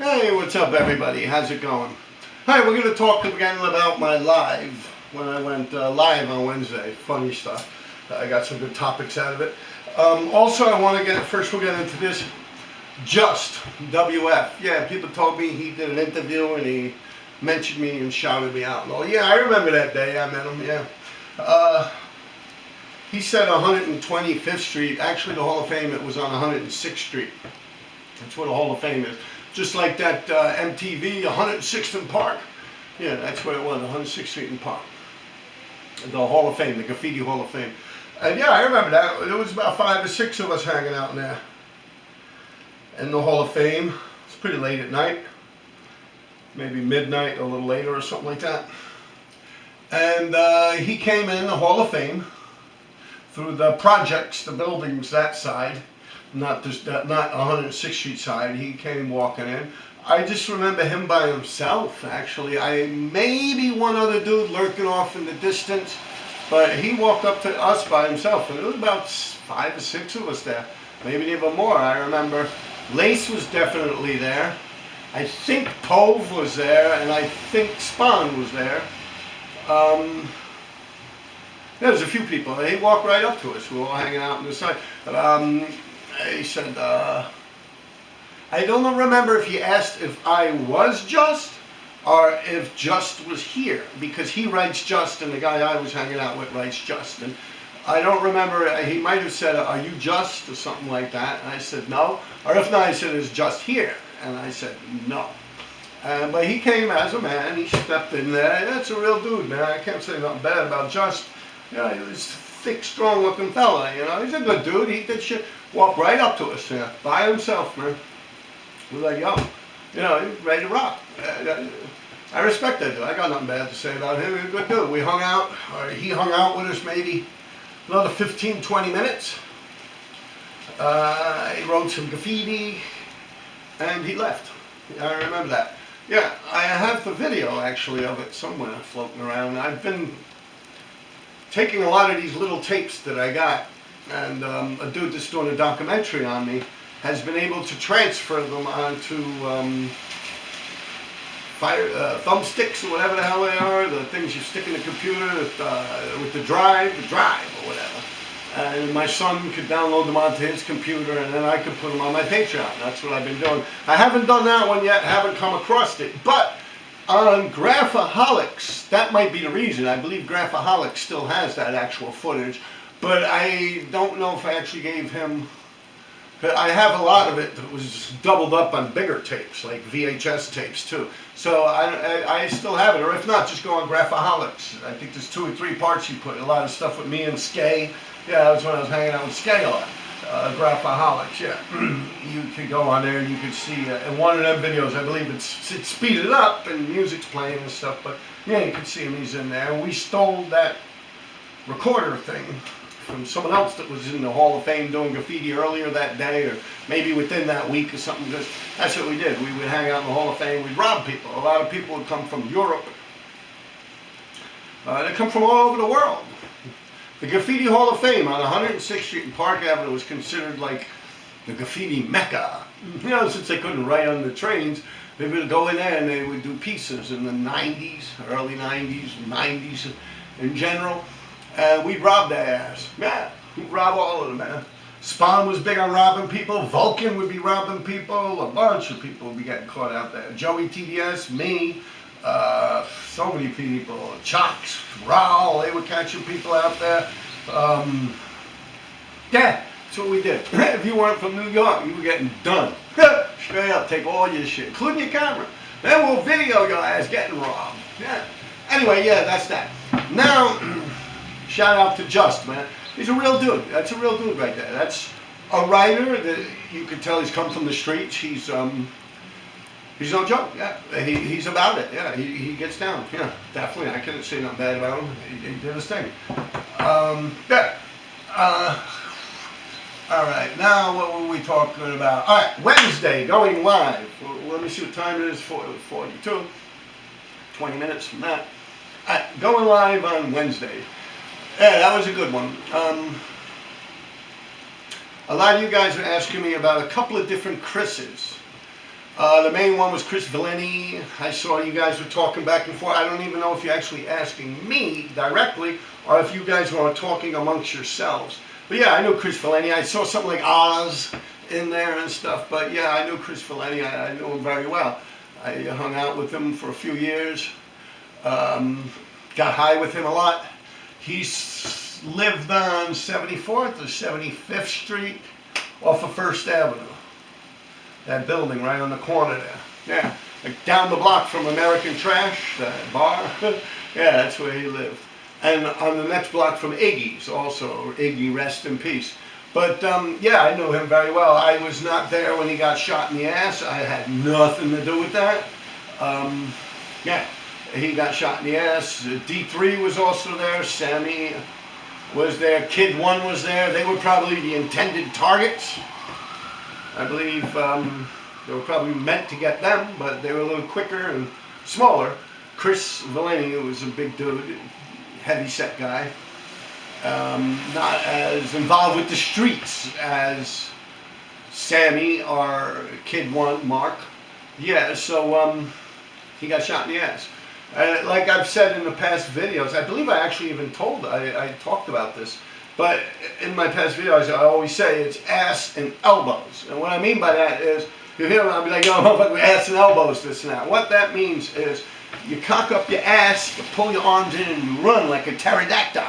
Hey, what's up everybody? How's it going? Hi, we're going to talk again about my live, when I went live on Wednesday. Funny stuff. I got some good topics out of it. Also, I want to first we'll get into this. Just, WF. Yeah, people told me he did an interview and he mentioned me and shouted me out. Oh, yeah, I remember that day. I met him, yeah. He said 125th Street. Actually, the Hall of Fame, it was on 106th Street. That's where the Hall of Fame is. Just like that MTV 106th and Park. Yeah, that's where it was, 106th Street and Park. The Hall of Fame, the Graffiti Hall of Fame. And yeah, I remember that. There was about 5 or 6 of us hanging out in there. In the Hall of Fame. It's pretty late at night. Maybe midnight, a little later or something like that. And he came in the Hall of Fame through the projects, the buildings that side. Not 106th Street side. He came walking in. I just remember him by himself, actually. Maybe one other dude lurking off in the distance, but he walked up to us by himself, and there was about 5 or 6 of us there, maybe even more. I remember Lace was definitely there. I think Tove was there, and I think Spawn was there. There was a few people. He walked right up to us. We were all hanging out on the side. He said, I don't remember if he asked if I was Just or if Just was here, because he writes Just and the guy I was hanging out with writes Just. And I don't remember, he might have said, are you Just, or something like that. And I said, no. Or if not, he said, is Just here? And I said, no. But he came as a man, he stepped in there. That's a real dude, man. I can't say nothing bad about Just. You know, he was thick, strong-looking fella, you know. He's a good dude. He did shit. Walked right up to us, yeah, by himself, man. We're like, yo, you know, he's ready to rock. I respect that dude. I got nothing bad to say about him. He's a good dude. We hung out, or he hung out with us maybe another 15, 20 minutes. He wrote some graffiti, and he left. I remember that. Yeah, I have the video, actually, of it somewhere floating around. I've been taking a lot of these little tapes that I got, and a dude that's doing a documentary on me has been able to transfer them onto thumbsticks or whatever the hell they are, the things you stick in the computer with the drive or whatever. And my son could download them onto his computer, and then I could put them on my Patreon. That's what I've been doing. I haven't done that one yet, haven't come across it, but on Graphaholics, that might be the reason. I believe Graphaholics still has that actual footage, but I don't know if I actually gave him. I have a lot of it that was doubled up on bigger tapes, like VHS tapes too. So I still have it, or if not, just go on Graphaholics. I think there's 2 or 3 parts you put. A lot of stuff with me and Skay. Yeah, that was when I was hanging out with Skay a lot. Graphaholics, yeah. You could go on there and you could see, in one of them videos, I believe it's speeded up and music's playing and stuff, but yeah, you could see him, he's in there. And we stole that recorder thing from someone else that was in the Hall of Fame doing graffiti earlier that day, or maybe within that week or something. That's what we did. We would hang out in the Hall of Fame, we'd rob people. A lot of people would come from Europe. They come from all over the world. The Graffiti Hall of Fame on 106th Street and Park Avenue was considered like the graffiti mecca. You know, since they couldn't write on the trains, they would go in there and they would do pieces in the 90s, early 90s, 90s in general. And we'd rob their ass. Yeah, we'd rob all of them, man. Spawn was big on robbing people. Vulcan would be robbing people. A bunch of people would be getting caught out there. Joey TDS, me, so many people. Chocks, Raul, they were catching people out there. Yeah, that's what we did. If you weren't from New York, you were getting done. Straight up, take all your shit, including your camera. Then we'll video your ass getting robbed. Yeah. Anyway, yeah, that's that. Now, shout out to Just, man. He's a real dude. That's a real dude right there. That's a writer that you could tell he's come from the streets. He's no joke. Yeah, he's about it. Yeah, he gets down. Yeah, definitely. I couldn't say nothing bad about him. He did his thing. Yeah. All right. Now, what were we talking about? All right, Wednesday, going live. Well, let me see what time it is. 42. 20 minutes from that. All right, going live on Wednesday. Yeah, that was a good one. A lot of you guys are asking me about a couple of different Chris's. The main one was Chris Valeni. I saw you guys were talking back and forth. I don't even know if you're actually asking me directly or if you guys were talking amongst yourselves. But yeah, I knew Chris Valeni. I saw something like Oz in there and stuff. But yeah, I knew Chris Valeni. I knew him very well. I hung out with him for a few years. Got high with him a lot. He lived on 74th or 75th Street off of First Avenue. That building right on the corner there. Yeah, like down the block from American Trash, that bar. Yeah, that's where he lived. And on the next block from Iggy's also. Iggy, rest in peace. But yeah, I knew him very well. I was not there when he got shot in the ass. I had nothing to do with that. Yeah, he got shot in the ass. D3 was also there. Sammy was there. Kid 1 was there. They were probably the intended targets. I believe they were probably meant to get them, but they were a little quicker and smaller. Chris Valeni was a big dude, heavy-set guy. Not as involved with the streets as Sammy or Kid 1, Mark. Yeah, so he got shot in the ass. Like I've said in the past videos, I believe I actually even I talked about this, but in my past videos I always say it's ass and elbows. And what I mean by that is, you hear me, I'll be like, yo, motherfucker, ass and elbows, this and that. What that means is, you cock up your ass, you pull your arms in, and you run like a pterodactyl.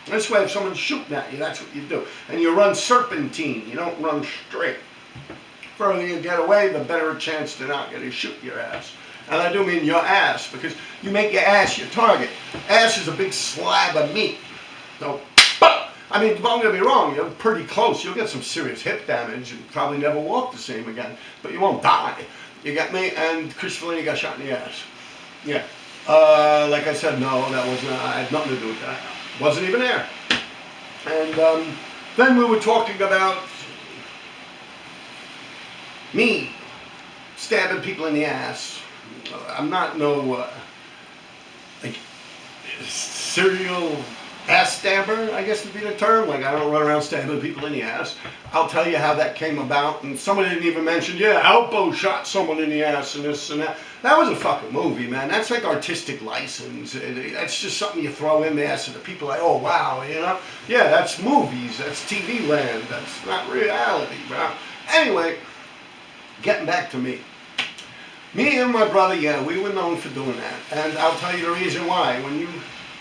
This way, if someone's shooting at you, that's what you do. And you run serpentine, you don't run straight. The further you get away, the better a chance they're not going to shoot your ass. And I do mean your ass, because you make your ass your target. Ass is a big slab of meat. So, I mean, don't get me wrong, you're pretty close. You'll get some serious hip damage and probably never walk the same again. But you won't die. You get me? And Chris Valeni got shot in the ass. Yeah. Like I said, no, that wasn't, I had nothing to do with that. Wasn't even there. And then we were talking about me stabbing people in the ass. I'm not no like serial ass stabber, I guess would be the term. Like, I don't run around stabbing people in the ass. I'll tell you how that came about. And someone didn't even mention, yeah, Alpo shot someone in the ass and this and that. That was a fucking movie, man. That's like artistic license. That's just something you throw in there so the people are like, oh, wow, you know? Yeah, that's movies. That's TV land. That's not reality, bro. Anyway, getting back to me. Me and my brother, yeah, we were known for doing that. And I'll tell you the reason why. When you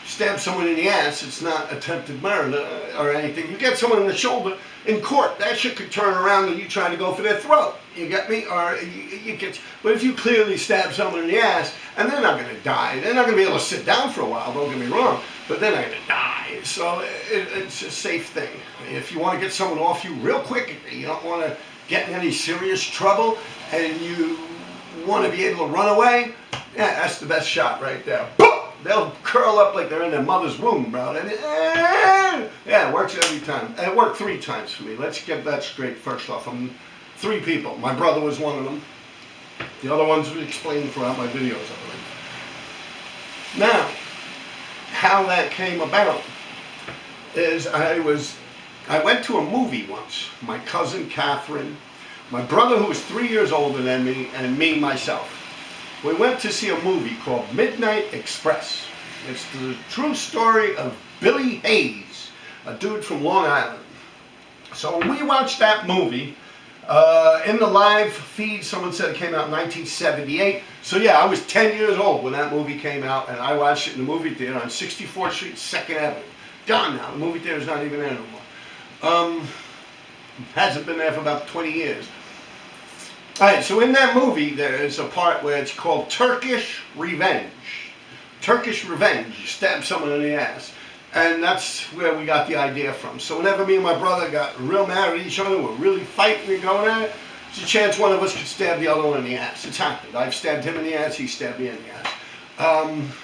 stab someone in the ass, it's not attempted murder or anything. You get someone in the shoulder in court, that shit could turn around and you try to go for their throat. You get me? Or you get. But if you clearly stab someone in the ass, and they're not going to die, they're not going to be able to sit down for a while. Don't get me wrong, but they're not going to die. So it's a safe thing. If you want to get someone off you real quick, you don't want to get in any serious trouble, and you want to be able to run away. Yeah, that's the best shot right there. Boom! They'll curl up like they're in their mother's womb, bro. And yeah, it works every time. And it worked 3 times for me. Let's get that straight first off. I'm 3 people. My brother was one of them. The other ones were explained throughout my videos, I believe. Now, how that came about is I went to a movie once. My cousin Catherine, my brother who was 3 years older than me, and me, myself. We went to see a movie called Midnight Express. It's the true story of Billy Hayes, a dude from Long Island. So when we watched that movie, in the live feed, someone said it came out in 1978. So yeah, I was 10 years old when that movie came out, and I watched it in the movie theater on 64th Street, 2nd Avenue. Gone now. The movie theater's not even there no more. Hasn't been there for about 20 years. Alright, so in that movie, there's a part where it's called Turkish Revenge. Turkish Revenge. You stab someone in the ass. And that's where we got the idea from. So whenever me and my brother got real mad at each other, we're really fighting and going at it, there's a chance one of us could stab the other one in the ass. It's happened. I've stabbed him in the ass, he stabbed me in the ass.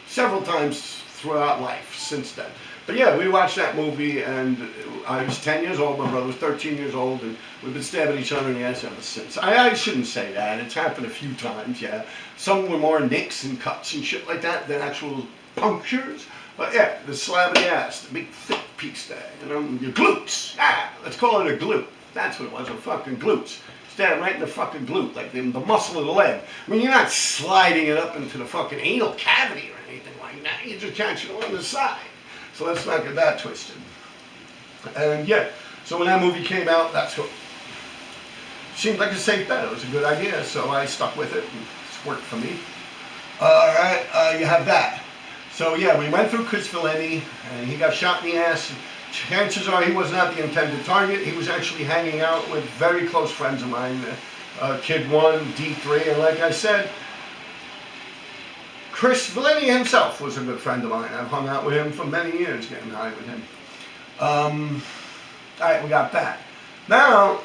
Several times throughout life since then. But yeah, we watched that movie, and I was 10 years old, my brother was 13 years old, and we've been stabbing each other in the ass ever since. I shouldn't say that. It's happened a few times, yeah. Some were more nicks and cuts and shit like that than actual punctures. But yeah, the slab of the ass, the big thick piece there, you know, your glutes. Ah, let's call it a glute. That's what it was, a fucking glutes. Stab right in the fucking glute, like the muscle of the leg. I mean, you're not sliding it up into the fucking anal cavity or anything like that. You're just catching it on the side. So let's not get that twisted. And yeah, so when that movie came out, that's what seemed like a safe bet. It was a good idea, so I stuck with it, and it's worked for me. Alright, you have that. So yeah, we went through Chris Valenti, and he got shot in the ass. Chances are he was not the intended target. He was actually hanging out with very close friends of mine, Kid 1, D3, and like I said, Chris Valenti himself was a good friend of mine. I've hung out with him for many years, getting high with him. Alright, we got that. Now,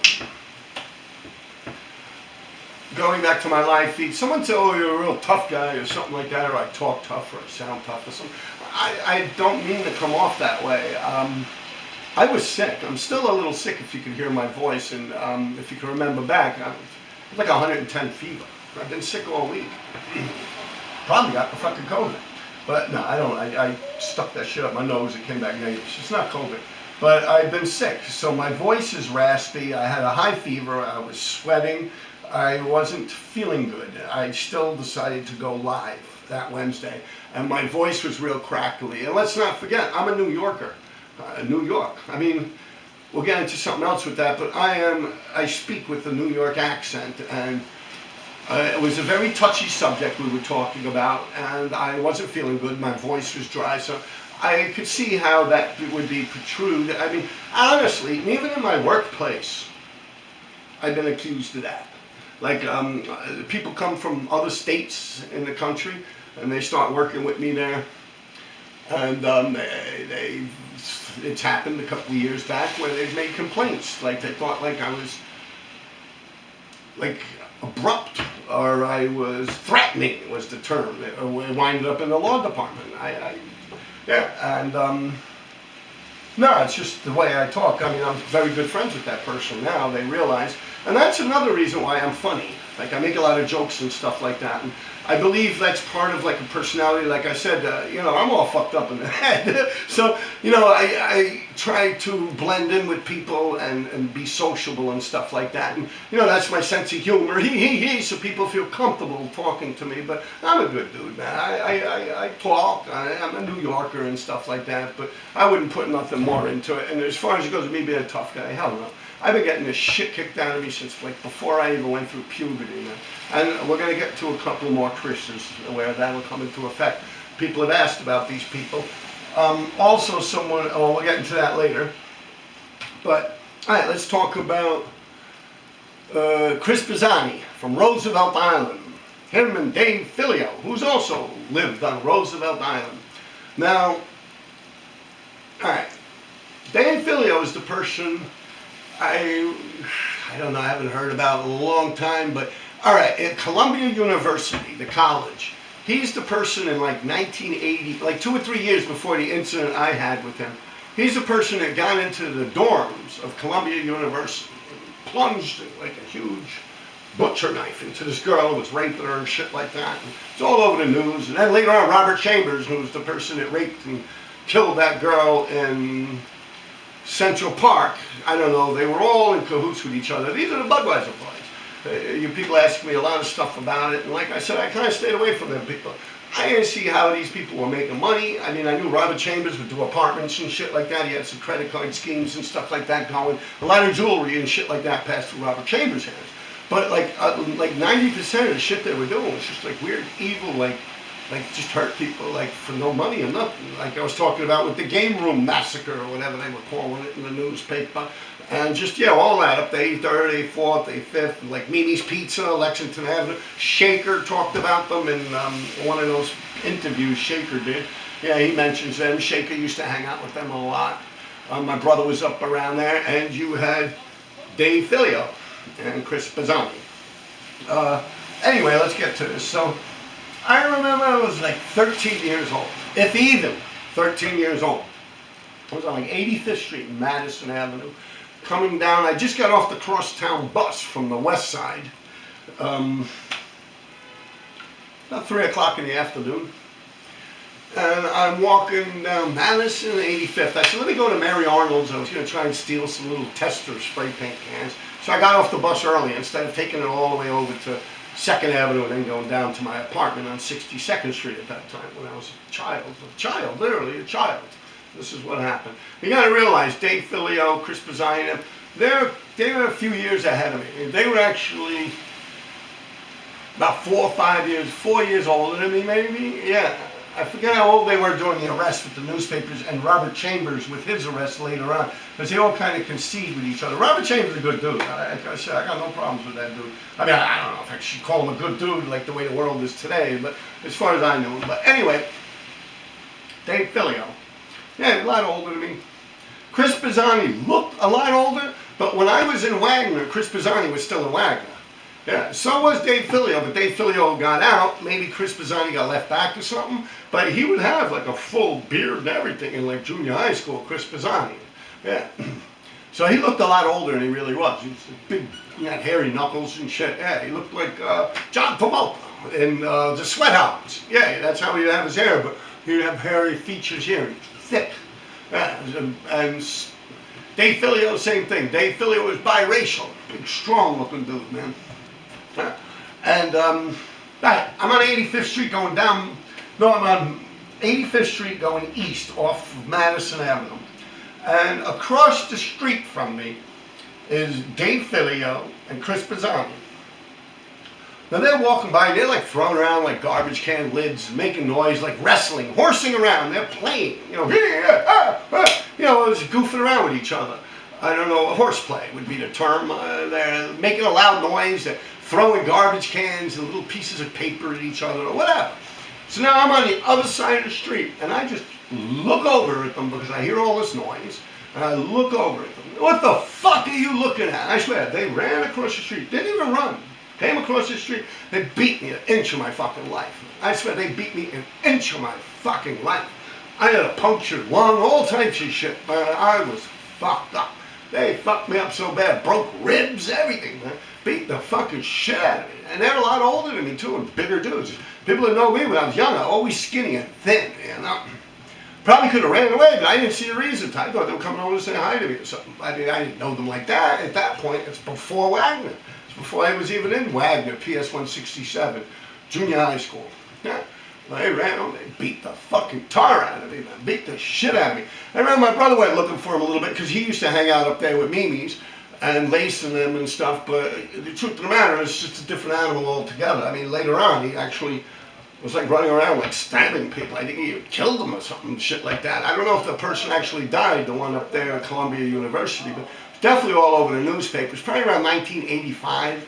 going back to my live feed, someone said, oh, you're a real tough guy or something like that, or I talk tough or I sound tough or something. I don't mean to come off that way. I was sick. I'm still a little sick if you can hear my voice, and if you can remember back, I was like 110 fever. I've been sick all week. Probably got the fucking COVID. But no, I don't. I stuck that shit up my nose. It came back negative. It's not COVID. But I've been sick, so my voice is raspy. I had a high fever. I was sweating. I wasn't feeling good. I still decided to go live that Wednesday, and my voice was real crackly. And let's not forget, I'm a New Yorker. New York. I mean, we'll get into something else with that, but I speak with a New York accent, and it was a very touchy subject we were talking about, and I wasn't feeling good. My voice was dry, so I could see how that would be protrude. I mean, honestly, even in my workplace, I've been accused of that. Like, people come from other states in the country, and they start working with me there, and it's happened a couple of years back where they've made complaints. Like, they thought like I was like abrupt, or I was threatening was the term. It winded up in the law department. Yeah, and no, it's just the way I talk. I mean, I'm very good friends with that person now. They realize, and that's another reason why I'm funny. Like, I make a lot of jokes and stuff like that, and I believe that's part of like a personality. Like I said, you know, I'm all fucked up in the head, so you know, I try to blend in with people and be sociable and stuff like that. And you know, that's my sense of humor. So people feel comfortable talking to me. But I'm a good dude, man. I talk. I'm a New Yorker and stuff like that. But I wouldn't put nothing more into it. And as far as it goes, me being a tough guy, hell no. I've been getting this shit kicked out of me since like before I even went through puberty, man. And we're going to get to a couple more Christians where that'll come into effect. People have asked about these people. Also someone, oh, we'll get into that later. But, all right, let's talk about Chris Pisani from Roosevelt Island. Him and Dave Filio, who's also lived on Roosevelt Island. Now, all right, Dave Filio is the person I don't know, I haven't heard about in a long time, but all right, at Columbia University, the college, he's the person in like 1980, like 2 or 3 years before the incident I had with him, he's the person that got into the dorms of Columbia University and plunged like a huge butcher knife into this girl who was raping her and shit like that. And it's all over the news. And then later on, Robert Chambers, who was the person that raped and killed that girl in Central Park, I don't know, they were all in cahoots with each other. These are the Budweiser boys. You people ask me a lot of stuff about it, and like I said, I kind of stayed away from them people. I didn't see how these people were making money. I mean, I knew Robert Chambers would do apartments and shit like that. He had some credit card schemes and stuff like that going. A lot of jewelry and shit like that passed through Robert Chambers' hands. But like 90% of the shit they were doing was just like weird, evil, like just hurt people like for no money or nothing. Like I was talking about with the Game Room Massacre or whatever they were calling it in the newspaper. And just, yeah, all that up to 83rd, 84th, 85th, like Mimi's Pizza, Lexington Avenue. Shaker talked about them in one of those interviews Shaker did. Yeah, he mentions them. Shaker used to hang out with them a lot. My brother was up around there, and you had Dave Filio and Chris Pisani. Anyway, let's get to this. So, I remember I was like 13 years old, if even 13 years old. I was on like 85th Street, Madison Avenue, coming down. I just got off the crosstown bus from the west side, about 3 o'clock in the afternoon. And I'm walking down Madison 85th. I said, let me go to Mary Arnold's. I was going to try and steal some little tester spray paint cans. So I got off the bus early instead of taking it all the way over to 2nd Avenue and then going down to my apartment on 62nd Street at that time when I was a child, literally a child. This is what happened. You got to realize Dave Filio, Chris Pizzani, they're a few years ahead of me. They were actually about 4 years older than me, maybe. Yeah, I forget how old they were during the arrest with the newspapers, and Robert Chambers with his arrest later on, because they all kind of concede with each other. Robert Chambers is a good dude. I got no problems with that dude. I mean, I don't know if I should call him a good dude like the way the world is today, but as far as I know him. But anyway, Dave Filio. Yeah, a lot older than me. Chris Pizzani looked a lot older, but when I was in Wagner, Chris Pizzani was still in Wagner. Yeah, so was Dave Filio, but Dave Filio got out. Maybe Chris Pizzani got left back or something, but he would have like a full beard and everything in like junior high school, Chris Pizzani. Yeah. So he looked a lot older than he really was. He was big, he had hairy knuckles and shit. Yeah, he looked like John Travolta in the Sweat Hounds. Yeah, that's how he'd have his hair, but he'd have hairy features here, thick. Yeah, and Dave Filio, same thing. Dave Filio was biracial, big, strong-looking dude, man. Yeah. And I'm on 85th Street going down. No, I'm on 85th Street going east off of Madison Avenue. And across the street from me is Dave Filio and Chris Pizzani. Now they're walking by, they're like throwing around like garbage can lids, making noise, like wrestling, horsing around. They're playing, you know, just goofing around with each other. I don't know, horseplay would be the term. They're making a loud noise, they're throwing garbage cans and little pieces of paper at each other or whatever. So now I'm on the other side of the street and I just look over at them because I hear all this noise. And I look over at them. What the fuck are you looking at? I swear, they ran across the street, didn't even run. Came across the street, they beat me an inch of my fucking life. I swear, they beat me an inch of my fucking life. I had a punctured lung, all types of shit, man. I was fucked up. They fucked me up so bad, broke ribs, everything, man. Beat the fucking shit out of me. And they're a lot older than me, too, and bigger dudes. People that know me when I was young, I was always skinny and thin, you know. Probably could have ran away, but I didn't see a reason to. I thought they were coming over to say hi to me or something. I didn't know them like that at that point. It's before Wagner. Before I was even in Wagner, PS 167, junior high school. Yeah. They ran on, they beat the fucking tar out of me, man. Beat the shit out of me. I remember my brother went looking for him a little bit because he used to hang out up there with Mimi's and lacing them and stuff, but the truth of the matter is it's just a different animal altogether. I mean, later on, he actually was like running around like stabbing people. I think he killed them or something, shit like that. I don't know if the person actually died, the one up there at Columbia University, but definitely all over the newspapers, probably around 1985.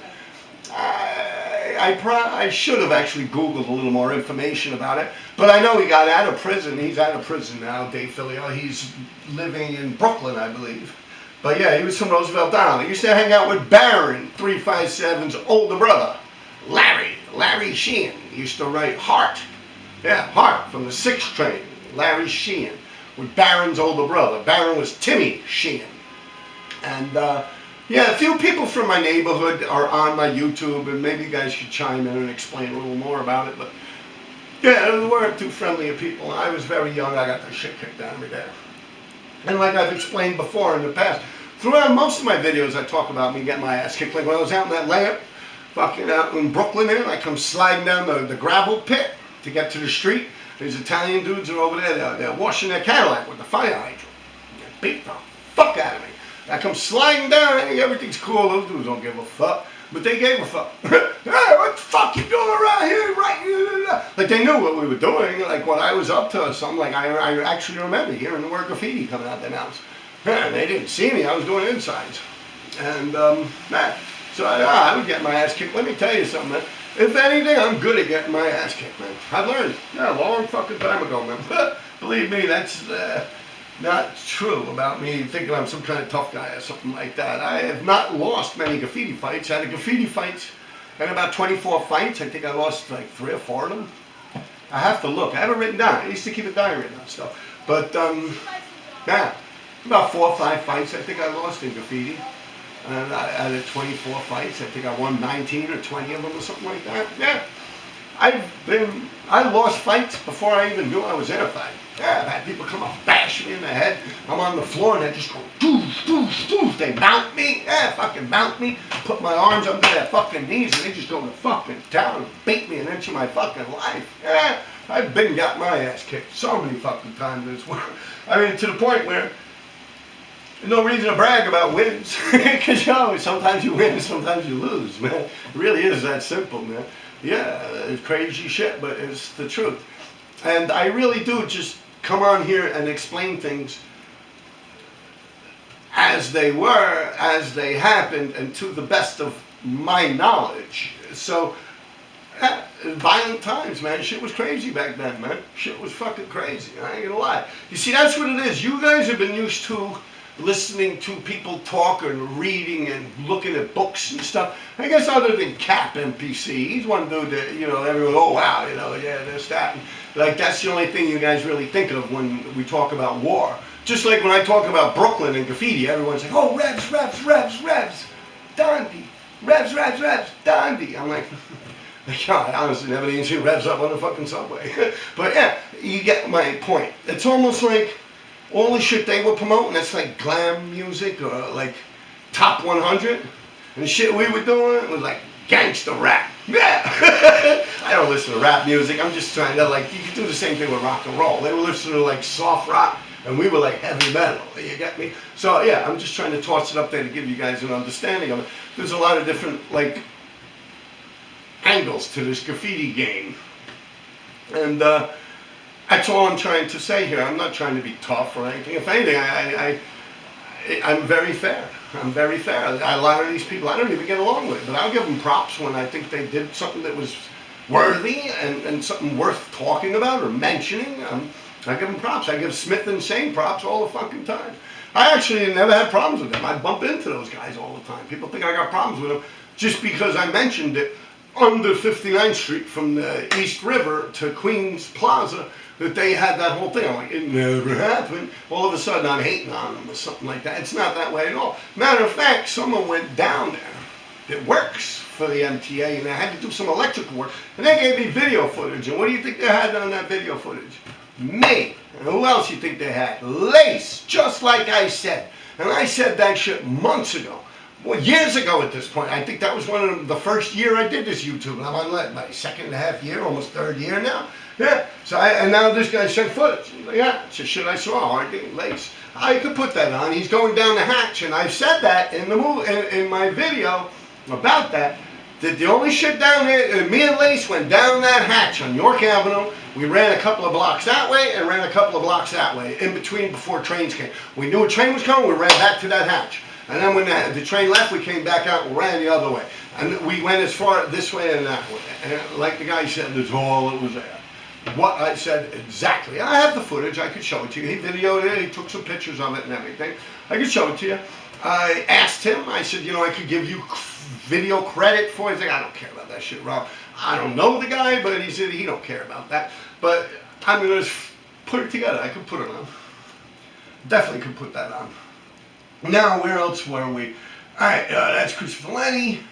I should have actually Googled a little more information about it, but I know he got out of prison. He's out of prison now, Dave Filio. He's living in Brooklyn, I believe. But yeah, he was from Roosevelt Island. He used to hang out with Baron 357's older brother, Larry Sheehan. He used to write Heart. Yeah, Heart from the 6th train, Larry Sheehan, with Baron's older brother. Baron was Timmy Sheehan. And yeah, a few people from my neighborhood are on my YouTube, and maybe you guys should chime in and explain a little more about it. But yeah, they weren't too friendly of people. I was very young. I got the shit kicked out of me there. And like I've explained before in the past, throughout most of my videos I talk about me getting my ass kicked. Like when I was out in that layup, fucking out in Brooklyn there, I come sliding down the gravel pit to get to the street. These Italian dudes are over there, they're washing their Cadillac with the fire hydrant. They beat the fuck out of me. I come sliding down, I think everything's cool, those dudes don't give a fuck. But they gave a fuck. Hey, what the fuck you doing around here? Right? Like they knew what we were doing, like what I was up to or something. Like I actually remember hearing the word graffiti coming out their mouths. And they didn't see me, I was doing insides. And so I would get my ass kicked. Let me tell you something, man. If anything, I'm good at getting my ass kicked, man. I've learned. Yeah, a long fucking time ago, man. Believe me, that's not true about me thinking I'm some kind of tough guy or something like that. I have not lost many graffiti fights. I had a graffiti fight, I had about 24 fights. I think I lost like 3 or 4 of them. I have to look. I have it written down. I used to keep a diary and that stuff. But, yeah, about 4 or 5 fights I think I lost in graffiti. And I had 24 fights. I think I won 19 or 20 of them or something like that. Yeah. I lost fights before I even knew I was in a fight. Yeah, I've had people come up, bash me in the head. I'm on the floor and they just go, doof, doof, doof. They mount me. Yeah, fucking mount me. Put my arms under their fucking knees and they just go to fucking town and beat me and into my fucking life. Yeah, I've been got my ass kicked so many fucking times this world. I mean, to the point where no reason to brag about wins. Because, you know, sometimes you win, sometimes you lose, man. It really is that simple, man. Yeah, it's crazy shit, but it's the truth. And I really do just come on here and explain things as they were, as they happened, and to the best of my knowledge. So, violent times, man. Shit was crazy back then, man. Shit was fucking crazy. I ain't gonna lie. You see, that's what it is. You guys have been used to listening to people talk and reading and looking at books and stuff. I guess other than Cap MPC, he's one dude that, you know, everyone, oh wow, you know, yeah, this, that. And, like, that's the only thing you guys really think of when we talk about war. Just like when I talk about Brooklyn and graffiti, everyone's like, oh, revs, revs, revs, revs, Dondi. Revs, revs, revs, Dondi. I'm like, God, I honestly never even seen revs up on the fucking subway. But yeah, you get my point. It's almost like all the shit they were promoting, that's like glam music or like top 100. And the shit we were doing was like gangster rap. Yeah. I don't listen to rap music. I'm just trying to, like, you could do the same thing with rock and roll. They were listening to like soft rock and we were like heavy metal. You get me? So yeah, I'm just trying to toss it up there to give you guys an understanding of it. There's a lot of different like angles to this graffiti game. And that's all I'm trying to say here. I'm not trying to be tough or anything. If anything, I'm very fair. I'm very fair. A lot of these people I don't even get along with, but I'll give them props when I think they did something that was worthy and something worth talking about or mentioning. I give them props. I give Smith and Shane props all the fucking time. I actually never had problems with them. I bump into those guys all the time. People think I got problems with them just because I mentioned it under 59th Street from the East River to Queens Plaza, that they had that whole thing. I'm like, it never happened. All of a sudden I'm hating on them or something like that. It's not that way at all. Matter of fact, someone went down there that works for the MTA and they had to do some electrical work and they gave me video footage. And what do you think they had on that video footage? Me. And who else you think they had? Lace, just like I said. And I said that shit months ago. Well, years ago at this point. I think that was one of the first year I did this YouTube. I'm on my second and a half year, almost third year now. Yeah. So and now this guy sent footage. He's like, yeah, it's a shit I saw. I think Lace. I could put that on. He's going down the hatch, and I've said that in the in my video about that. That the only shit down there, me and Lace went down that hatch on York Avenue. We ran a couple of blocks that way and ran a couple of blocks that way, in between before trains came. We knew a train was coming, we ran back to that hatch. And then when the train left, we came back out and ran the other way. And we went as far this way and that way. And like the guy said, that's all that was there. What I said exactly. I have the footage, I could show it to you. He videoed it, he took some pictures of it and everything. I could show it to you. I asked him, I said, you know, I could give you video credit for it. He's like, I don't care about that shit, Rob. I don't know the guy, but he said he don't care about that. But I'm going to put it together. I could put it on. Definitely could put that on. Now, where else were we? Alright, that's Chris Valenti,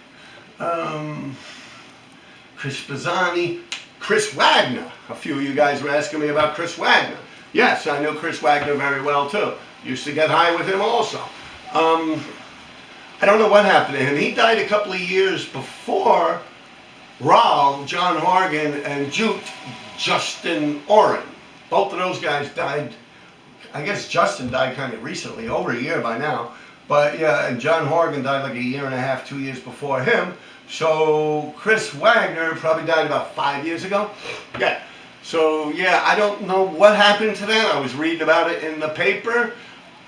Chris Bazzani, Chris Wagner. A few of you guys were asking me about Chris Wagner. Yes, I know Chris Wagner very well too. Used to get high with him also. I don't know what happened to him. He died a couple of years before Raul, John Horgan, and Jute, Justin Oren. Both of those guys died. I guess Justin died kind of recently, over a year by now. But yeah, and John Horgan died like a year and a half, 2 years before him. So Chris Wagner probably died about 5 years ago. Yeah. So yeah, I don't know what happened to that. I was reading about it in the paper.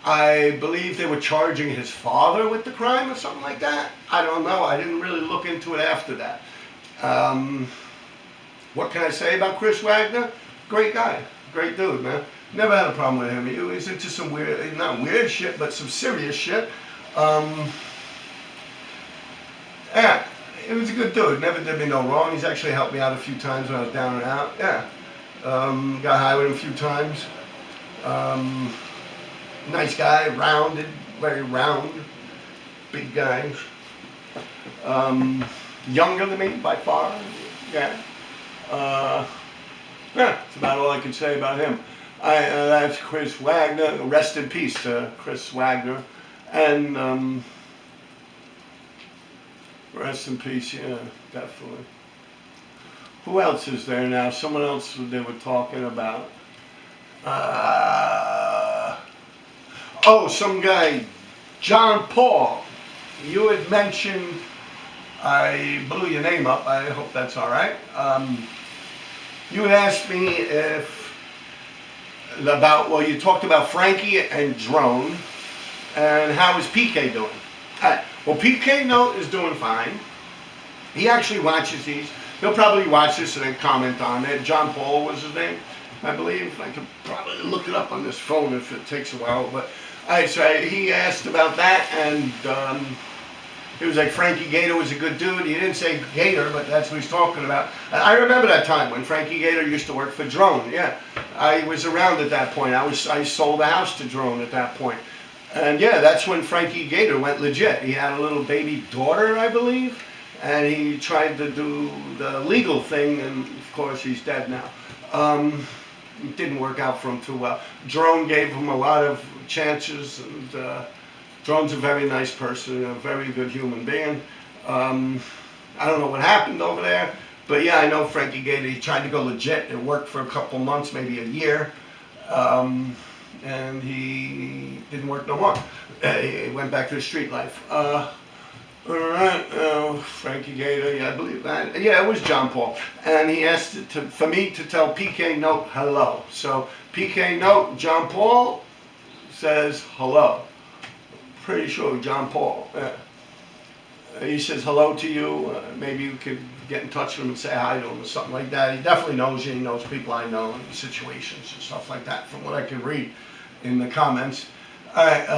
I believe they were charging his father with the crime or something like that. I don't know. I didn't really look into it after that. What can I say about Chris Wagner? Great guy. Great dude, man. Never had a problem with him. He was into some weird, not weird shit, but some serious shit. Yeah, he was a good dude. Never did me no wrong. He's actually helped me out a few times when I was down and out. Yeah. Got high with him a few times. Nice guy, rounded, very round, big guy. Younger than me by far. Yeah. Yeah, that's about all I can say about him. That's Chris Wagner. Rest in peace to Chris Wagner. And rest in peace, yeah, definitely. Who else is there now? Someone else they were talking about. Some guy, John Paul. You had mentioned, I blew your name up, I hope that's all right. You had asked me you talked about Frankie and Drone, and how is PK doing? Well, PK Note is doing fine. He actually watches these. He'll probably watch this and then comment on it. John Paul was his name, I believe. I could probably look it up on this phone if it takes a while. But he asked about that, and he was like, Frankie Gator was a good dude. He didn't say Gator, but that's what he's talking about. I remember that time when Frankie Gator used to work for Drone. Yeah, I was around at that point. I sold a house to Drone at that point. And yeah, that's when Frankie Gator went legit. He had a little baby daughter, I believe. And he tried to do the legal thing, and of course he's dead now. It didn't work out for him too well. Drone gave him a lot of chances, and Drone's a very nice person, a very good human being. I don't know what happened over there, but yeah, I know Frankie Gator, he tried to go legit. It worked for a couple months, maybe a year, and he didn't work no more. He went back to the street life. Alright, Frankie Gator, yeah, I believe that. Yeah, it was John Paul. And he asked for me to tell PK Note hello. So, PK Note, John Paul says hello. Pretty sure John Paul. Yeah. He says hello to you. Maybe you could get in touch with him and say hi to him or something like that. He definitely knows you. He knows people I know and situations and stuff like that from what I can read in the comments. Alright,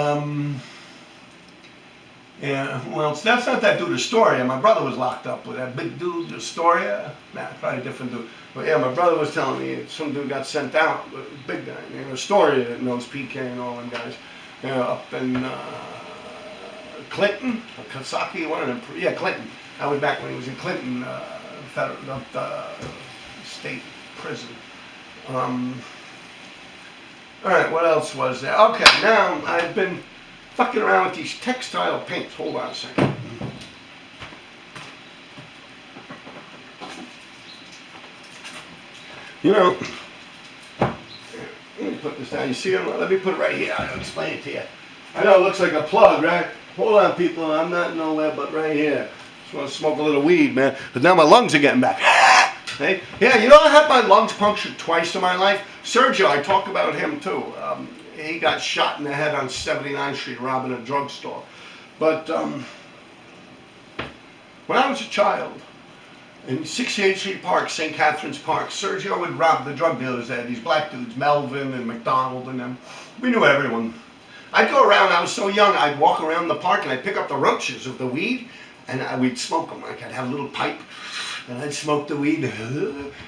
yeah, well, that's not that dude Astoria. My brother was locked up with that big dude Astoria. Nah, probably a different dude. But yeah, my brother was telling me some dude got sent out, but big guy. You know, Astoria that knows PK and all them guys. You know, up in Clinton, or Kasaki, one of them. Yeah, Clinton. That was back when he was in Clinton, state prison. All right, what else was there? Okay, now I've been fucking around with these textile paints. Hold on a second. You know, let me put this down. You see it? Let me put it right here. I'll explain it to you. I know it looks like a plug, right? Hold on, people. I'm not nowhere but right here. Just want to smoke a little weed, man. But now my lungs are getting back. Hey? Yeah, you know, I had my lungs punctured twice in my life. Sergio, I talk about him too. He got shot in the head on 79th Street robbing a drugstore. But when I was a child, in 68th Street Park, St. Catherine's Park, Sergio would rob the drug dealers there, these black dudes, Melvin and McDonald and them. We knew everyone. I'd go around, I was so young, I'd walk around the park and I'd pick up the roaches of the weed and we'd smoke them. Like I'd have a little pipe and I'd smoke the weed.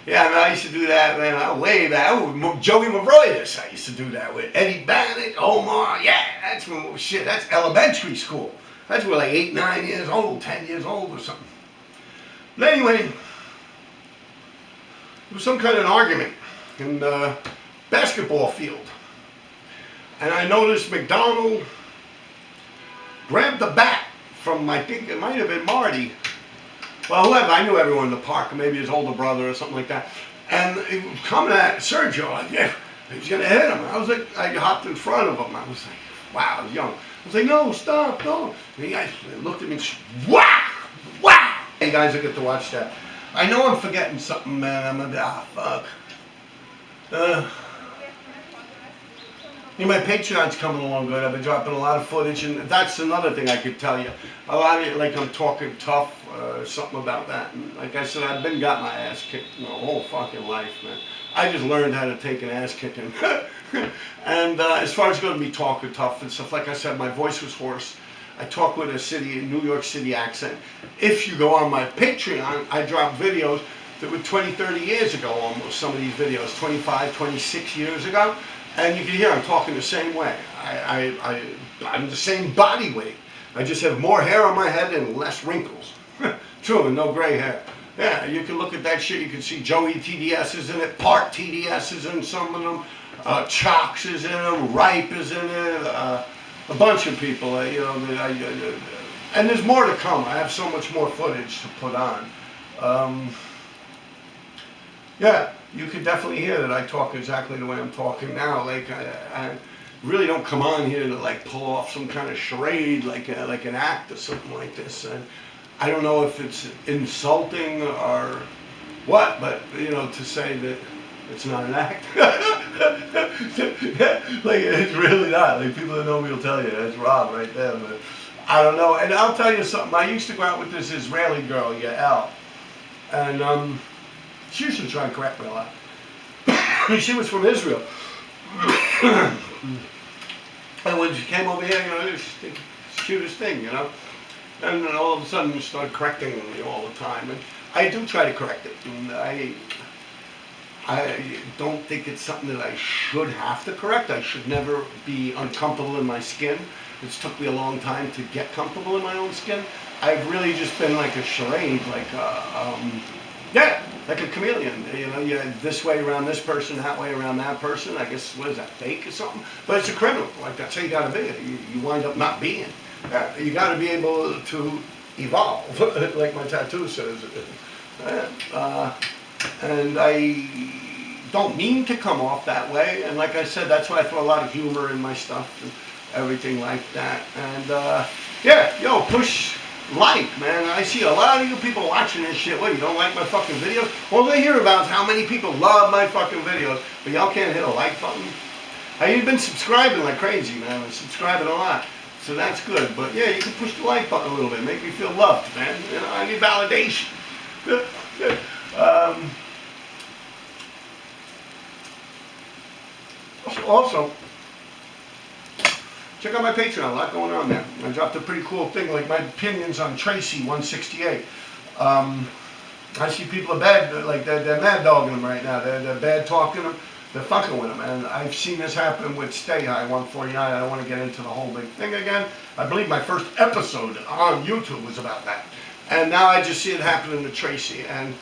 Yeah, and I used to do that, man. I way back. Oh, Joey Mavroidis, I used to do that with. Eddie Bannock, Omar. Yeah, that's when, shit, that's elementary school. That's when like 8, 9 years old, 10 years old or something. But anyway, there was some kind of an argument in the basketball field. And I noticed McDonald grabbed the bat from, I think it might have been Marty. Well, whoever, I knew everyone in the park, maybe his older brother or something like that. And he was coming at Sergio, like, yeah, he was going to hit him. I was like, I hopped in front of him. I was like, wow, I was young. I was like, no, stop, no. And he guys looked at me and wow, wow. Hey guys, I get to watch that. I know I'm forgetting something, man. I'm going to be, fuck. My Patreon's coming along good. I've been dropping a lot of footage, and that's another thing I could tell you. A lot of it, like I'm talking tough, something about that. And like I said, I've been got my ass kicked my whole fucking life, man. I just learned how to take an ass kicking. And as far as going to be talking tough and stuff, like I said, my voice was hoarse. I talk with a New York City accent. If you go on my Patreon, I drop videos that were 20, 30 years ago, almost, some of these videos, 25, 26 years ago. And you can hear I'm talking the same way. I'm the same body weight. I just have more hair on my head and less wrinkles. True, and no gray hair. Yeah, you can look at that shit. You can see Joey TDS is in it, Part TDS is in some of them, Chalks is in them, Ripe is in it, a bunch of people. You know, and there's more to come. I have so much more footage to put on. Yeah, you could definitely hear that I talk exactly the way I'm talking now. Like I really don't come on here to like pull off some kind of charade, like an act or something like this. And I don't know if it's insulting or what, but you know, to say that it's not an act, like it's really not. Like people that know me will tell you that's Rob right there. But I don't know. And I'll tell you something. I used to go out with this Israeli girl, Yael, and she used to try and correct me a lot. She was from Israel. And when she came over here, you know, it was the cutest thing, you know. And then all of a sudden, she started correcting me all the time. And I do try to correct it. And I don't think it's something that I should have to correct. I should never be uncomfortable in my skin. It's took me a long time to get comfortable in my own skin. I've really just been like a charade, like yeah, like a chameleon. You know, you're this way around this person, that way around that person. I guess, what is that, fake or something? But it's a criminal. Like, that's how you got to be. You wind up not being. You got to be able to evolve, like my tattoo says. And I don't mean to come off that way. And like I said, that's why I throw a lot of humor in my stuff and everything like that. And yeah, yo, push like, man. I see a lot of you people watching this shit. What, you don't like my fucking videos? All they hear about is how many people love my fucking videos, but y'all can't hit a like button. I've been subscribing like crazy, man. I'm subscribing a lot. So that's good. But yeah, you can push the like button a little bit. Make me feel loved, man. You know, I need validation. Also, check out my Patreon, a lot going on there. I dropped a pretty cool thing, like my opinions on Tracy 168. I see people are bad, like they're mad dogging them right now. They're bad talking them. They're fucking with them. And I've seen this happen with Stay High 149. I don't want to get into the whole big thing again. I believe my first episode on YouTube was about that. And now I just see it happening to Tracy. And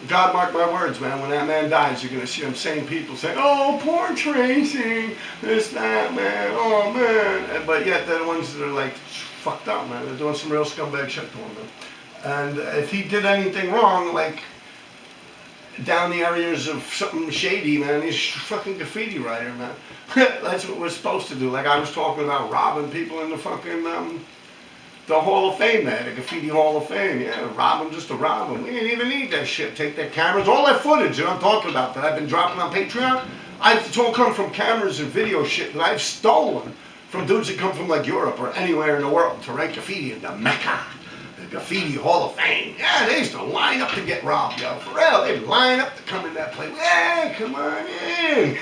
God mark my words, man, when that man dies, you're going to see them same people saying, oh, poor Tracy, this, that, man, oh, man. But yet they're the ones that are like fucked up, man. They're doing some real scumbag shit to him, man. And if he did anything wrong, like down the areas of something shady, man, he's a fucking graffiti writer, man. That's what we're supposed to do. Like I was talking about robbing people in the fucking the Hall of Fame there, the Graffiti Hall of Fame. Yeah, rob them just to rob them. We didn't even need that shit. Take their cameras, all that footage that I'm talking about that I've been dropping on Patreon. It's all come from cameras and video shit that I've stolen from dudes that come from like Europe or anywhere in the world to write graffiti in the Mecca, the Graffiti Hall of Fame. Yeah, they used to line up to get robbed, yo. For real, they'd line up to come in that place. Hey, come on in.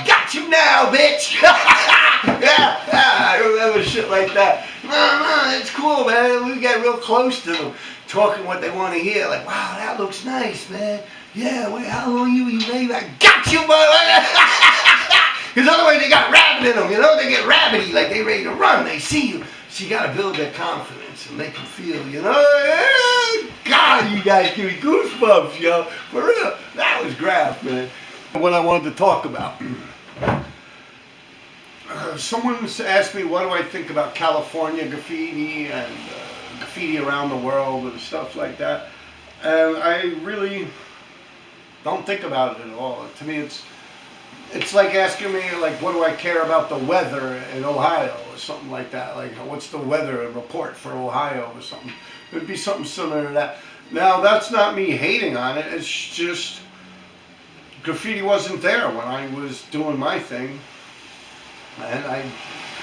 Got you now, bitch. Yeah, I remember shit like that. No, it's cool, man. We get real close to them, talking what they want to hear. Like, wow, that looks nice, man. Yeah, wait, how long you ready? I got you, motherfucker. Because otherwise they got rabbit in them, you know? They get rabbity, like they ready to run. They see you. So you got to build their confidence and make them feel, you know? God, you guys give me goosebumps, yo. For real. That was graph, man. What I wanted to talk about. Someone asked me what do I think about California graffiti and graffiti around the world and stuff like that. And I really don't think about it at all. To me, it's like asking me, like, what do I care about the weather in Ohio or something like that? Like, what's the weather report for Ohio or something? It would be something similar to that. Now, that's not me hating on it. It's just graffiti wasn't there when I was doing my thing. And I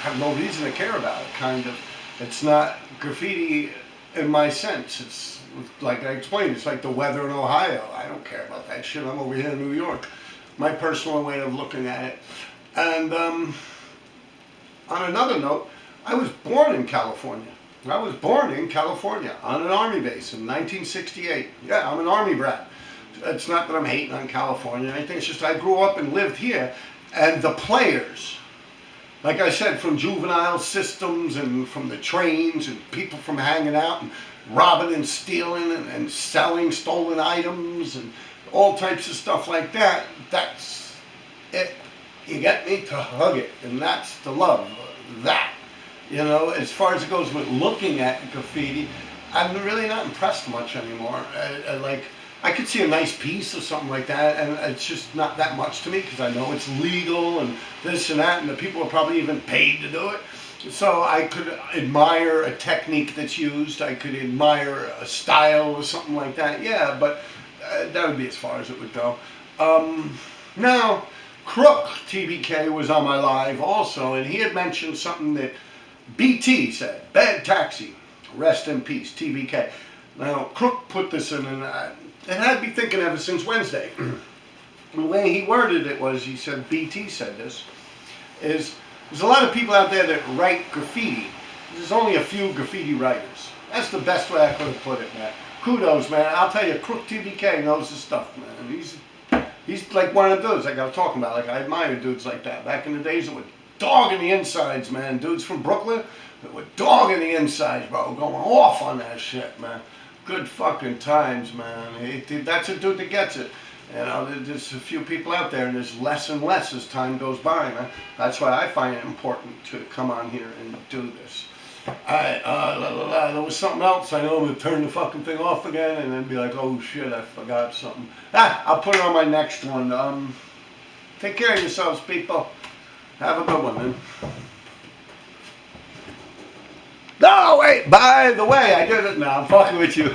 have no reason to care about it, kind of. It's not graffiti in my sense. It's like I explained, it's like the weather in Ohio. I don't care about that shit. I'm over here in New York. My personal way of looking at it. And on another note, I was born in California. I was born in California on an army base in 1968. Yeah, I'm an army brat. It's not that I'm hating on California or anything. It's just I grew up and lived here. And the players, like I said, from juvenile systems and from the trains and people from hanging out and robbing and stealing and selling stolen items and all types of stuff like that, that's it. You get me? To hug it, and that's the love. That, you know, as far as it goes with looking at graffiti, I'm really not impressed much anymore. I could see a nice piece or something like that, and it's just not that much to me because I know it's legal and this and that, and the people are probably even paid to do it. So I could admire a technique that's used. I could admire a style or something like that. Yeah, but that would be as far as it would go. Now, Crook TBK was on my live also, and he had mentioned something that BT said, bad taxi, rest in peace, TBK. Now, Crook put this in, and it had me thinking ever since Wednesday. The way he worded it was, he said, BT said this, is there's a lot of people out there that write graffiti. There's only a few graffiti writers. That's the best way I could have put it, man. Kudos, man. I'll tell you, Crook TBK knows his stuff, man. He's like one of the dudes like I was talking about. Like I admire dudes like that. Back in the days, it was dog in the insides, man. Dudes from Brooklyn, that were dog in the insides, bro. Going off on that shit, man. Good fucking times, man. That's a dude that gets it. You know, there's a few people out there, and there's less and less as time goes by, man. That's why I find it important to come on here and do this. Alright, there was something else. I know I'm gonna turn the fucking thing off again and then be like, oh shit, I forgot something. I'll put it on my next one. Take care of yourselves, people. Have a good one, man. No, wait, by the way, I did it now. I'm fucking with you.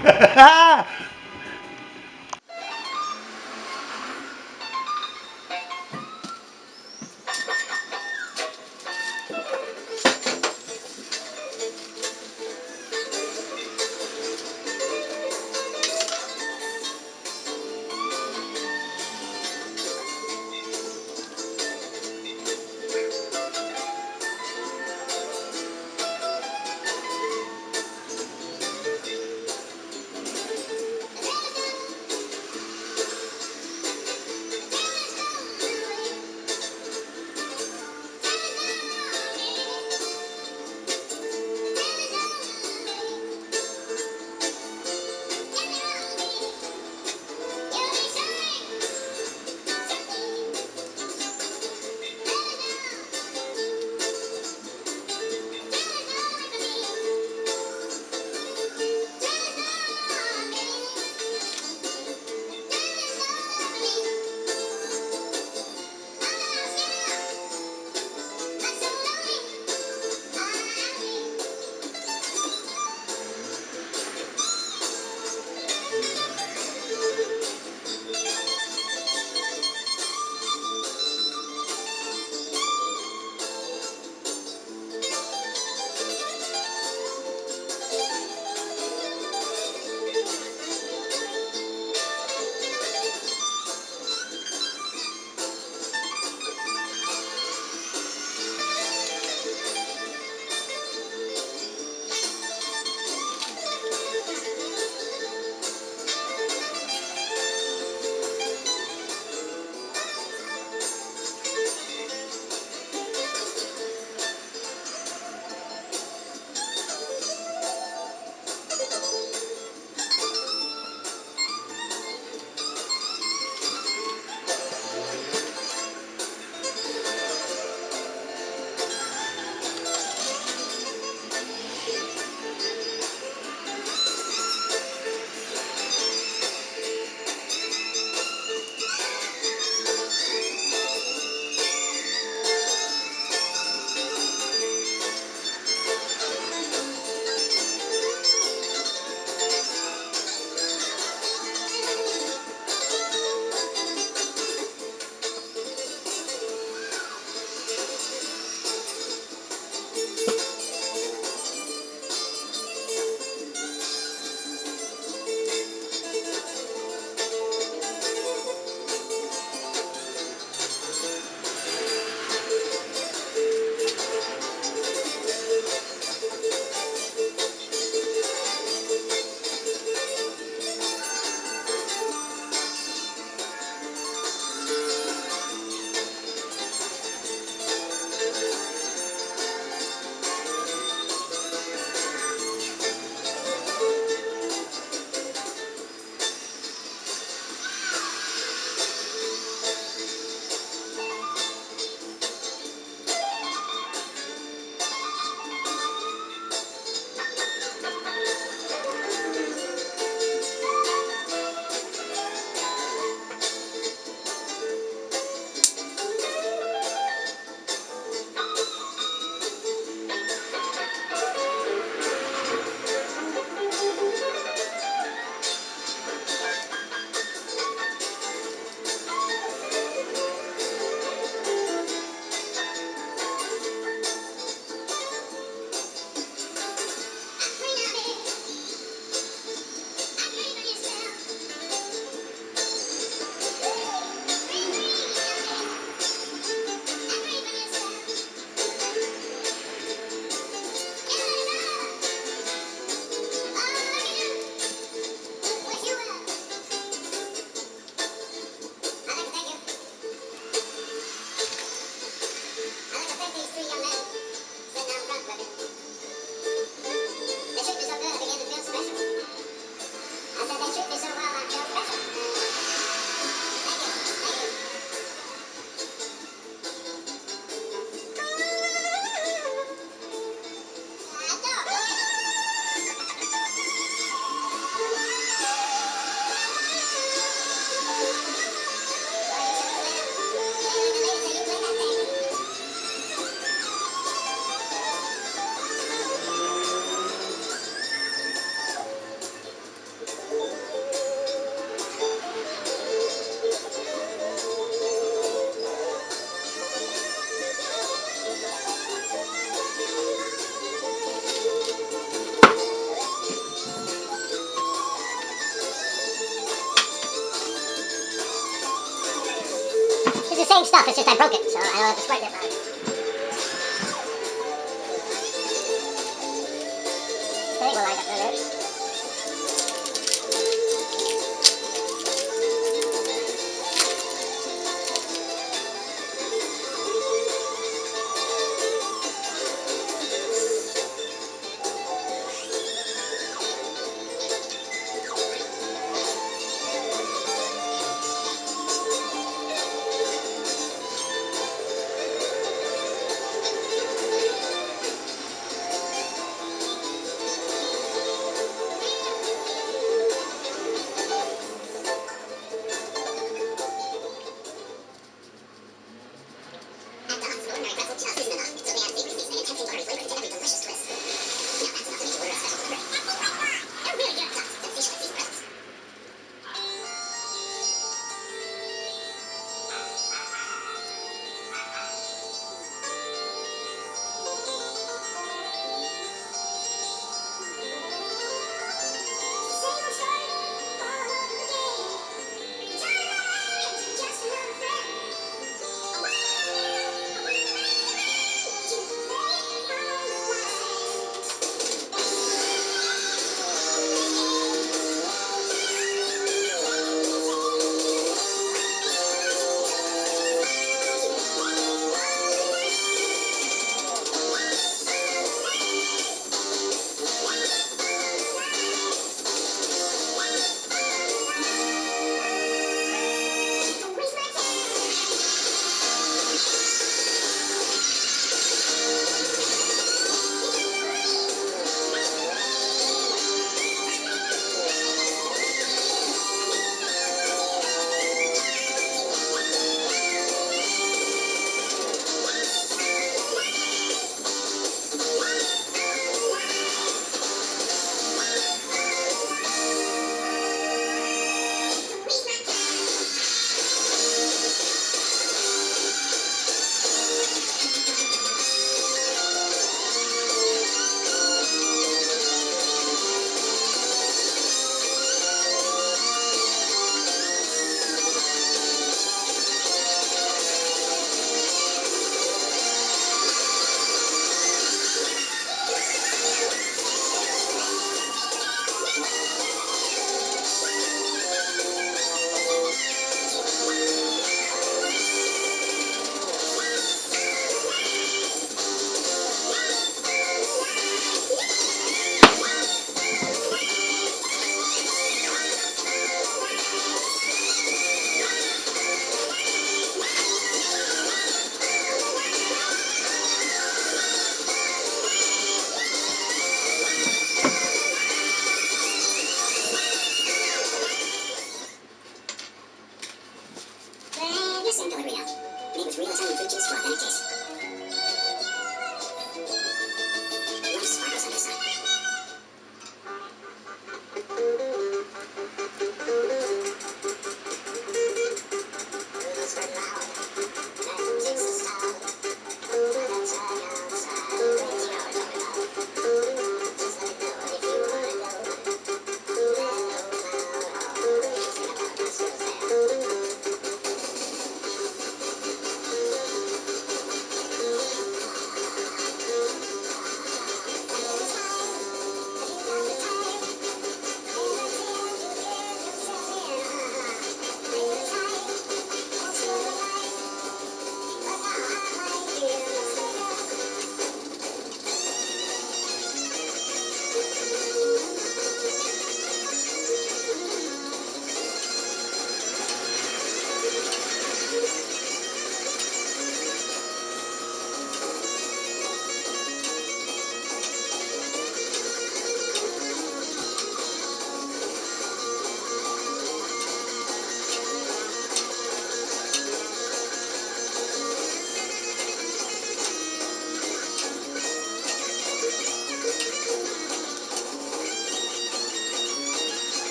It's the same stuff, it's just I broke it, so I don't have to squirt it.